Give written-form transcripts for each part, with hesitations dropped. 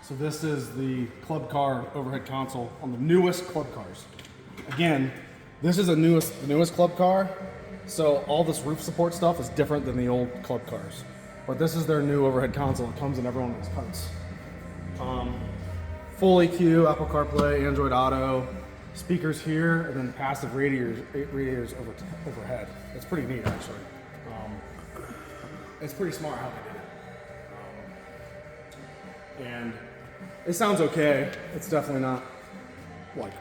So this is the club car overhead console on the newest club cars. Again, this is the newest club car, so all this roof support stuff is different than the old club cars. But this is their new overhead console. It comes in every one of these carts. Full EQ, Apple CarPlay, Android Auto, speakers here, and then passive radiators overhead. It's pretty neat, actually. It's pretty smart how they did it. And it sounds okay. It's definitely not like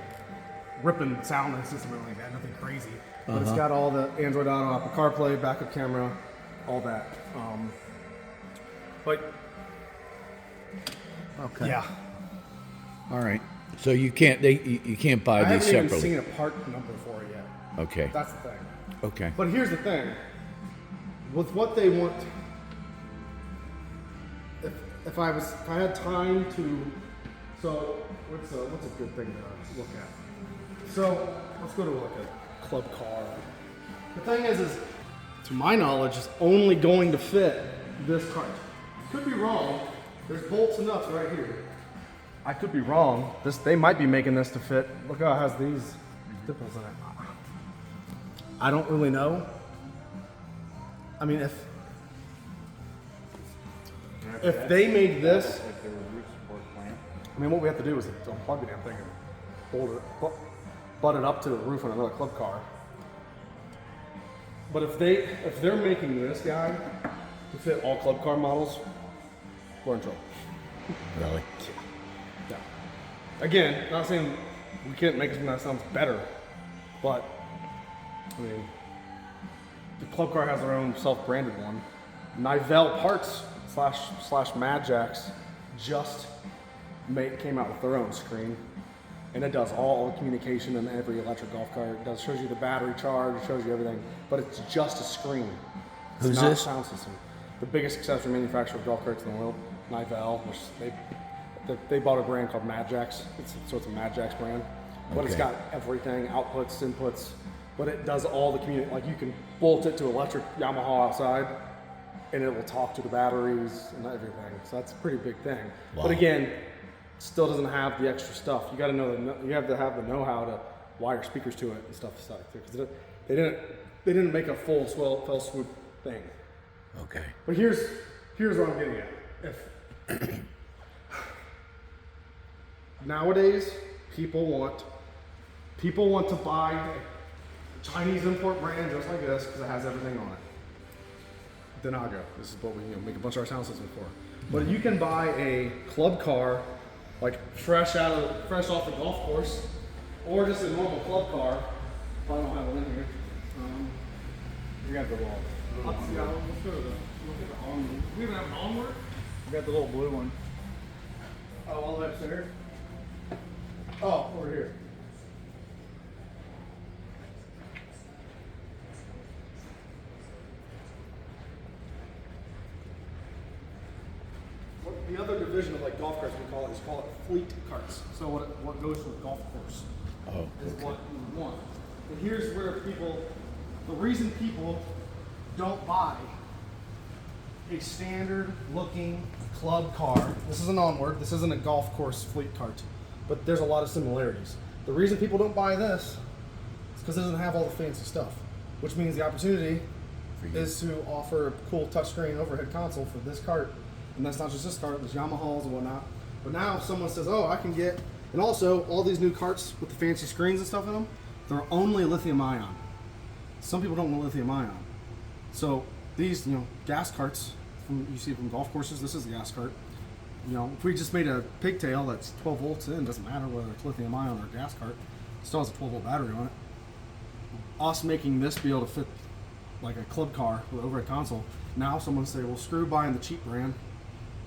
ripping sound system or like that, nothing crazy. But it's got all the Android Auto, Apple CarPlay, backup camera, all that. But Okay. yeah, All right. So you can't you can't buy I these haven't even separately. seen a part number for it yet. Okay. That's the thing. Okay. But here's the thing. With what they want, if I had time to, so what's a good thing to look at? So let's go to like a club car. The thing is to my knowledge, it's only going to fit this cart. Could be wrong. There's bolts and nuts right here. I could be wrong. They might be making this to fit. Look how it has these dimples in it. I don't really know. I mean, if they made this, I mean, what we have to do is unplug the damn thing and butt it up to the roof on another club car. But if they're making this guy to fit all club car models, we're in trouble. Really? Yeah. Again, not saying we can't make something that sounds better, but I mean, the club car has their own self-branded one. Nivell Parts slash Madjax just came out with their own screen, and it does all the communication in every electric golf cart. It shows you the battery charge, it shows you everything, but it's just a screen. It's Who's not this? a sound system. The biggest accessory manufacturer of golf carts in the world, Nivell, which they bought a brand called Madjax. So it's a Madjax brand, but it's Okay. got everything, outputs, inputs, but it does all the like you can bolt it to electric Yamaha outside and it will talk to the batteries and everything. So that's a pretty big thing. Wow. But again, still doesn't have the extra stuff. You got to know you have to have the know-how to wire speakers to it and stuff because they didn't make a full fell swoop thing. Okay. But here's what I'm getting at. Nowadays, people want to buy a Chinese import brand just like this because it has everything on it. Denago. This is what we make a bunch of our sound systems for. But you can buy a club car, like fresh off the golf course, or just a normal club car. If I don't have it in here. We got the wall. Let's go to look at the onward. We even have an onward. We got the little blue one. Oh, all the way upstairs? Oh, over here. The other division of like golf carts we call it fleet carts. So what goes to a golf course Oh. is what you want. And here's where the reason people don't buy a standard looking club car. This is an onward. This isn't a golf course fleet cart, but there's a lot of similarities. The reason people don't buy this is because it doesn't have all the fancy stuff, which means the opportunity is to offer a cool touchscreen overhead console for this cart. And that's not just this cart, there's Yamahas and whatnot. But now if someone says, oh, I can get, and also all these new carts with the fancy screens and stuff in them, they're only lithium ion. Some people don't want lithium ion. So these, gas carts you see from golf courses, this is a gas cart. If we just made a pigtail that's 12 volts in, doesn't matter whether it's lithium ion or a gas cart, it still has a 12 volt battery on it. Us making this be able to fit like a club car with overhead console, now someone say, well, screw buying the cheap brand.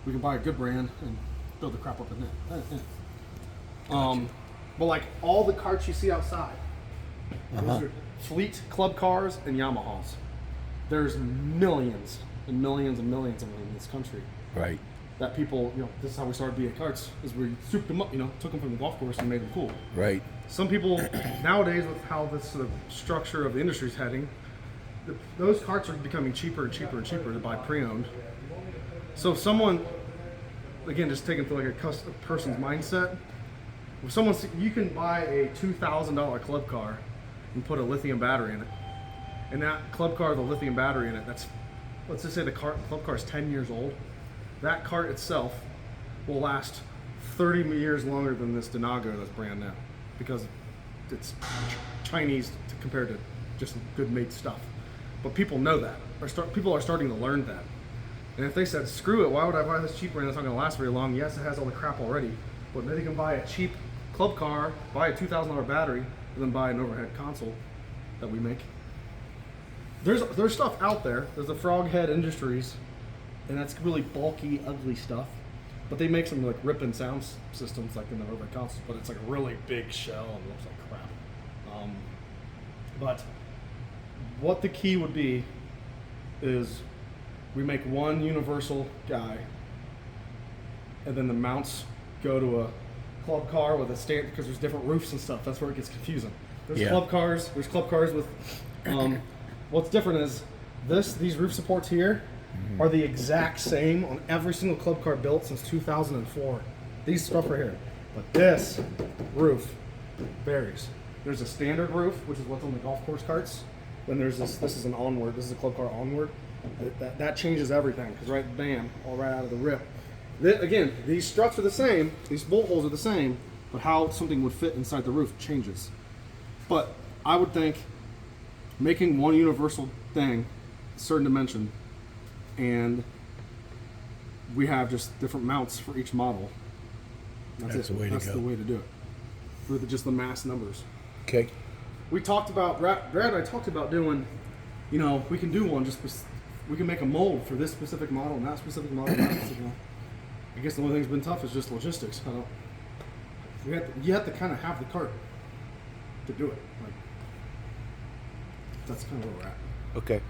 We can buy a good brand and build the crap up in it. But like all the carts you see outside, those are fleet club cars and Yamahas. There's millions and millions and millions of them in this country. Right. That people, this is how we started BA carts, is we souped them up, took them from the golf course and made them cool. Right. Some people nowadays, with how this sort of structure of the industry is heading, those carts are becoming cheaper and cheaper and cheaper to buy pre-owned. So if someone again, just taken for like a person's mindset. If someone, you can buy a $2,000 club car and put a lithium battery in it, and that club car with a lithium battery in it, that's, let's just say the club car is 10 years old. That cart itself will last 30 years longer than this Denago that's brand new, because it's Chinese compared to just good made stuff. But people know that, people are starting to learn that. And if they said, screw it, why would I buy this cheap brand that's not going to last very long? Yes, it has all the crap already, but then you can buy a cheap club car, buy a $2,000 battery, and then buy an overhead console that we make. There's stuff out there. There's the Froghead Industries, and that's really bulky, ugly stuff. But they make some like ripping sound systems like in the overhead consoles, but it's like a really big shell and looks like crap. But what the key would be is we make one universal guy, and then the mounts go to a club car with a stand, because there's different roofs and stuff. That's where it gets confusing. There's club cars. There's club cars with. What's different is these roof supports here are the exact same on every single club car built since 2004. These stuff right here, but this roof varies. There's a standard roof, which is what's on the golf course carts. Then there's this. This is an onward. This is a club car onward. That changes everything, because bam, all right out of the rip. Again, these struts are the same. These bolt holes are the same, but how something would fit inside the roof changes. But I would think making one universal thing, certain dimension, and we have just different mounts for each model. That's the way to That's go. the way to do it. For just the mass numbers. Okay. We talked about, Brad and I talked about doing, we can do one, we can make a mold for this specific model and that specific model and that specific model. I guess the only thing's been tough is just logistics. You have to kind of have the cart to do it. Like, that's kind of where we're at. Okay.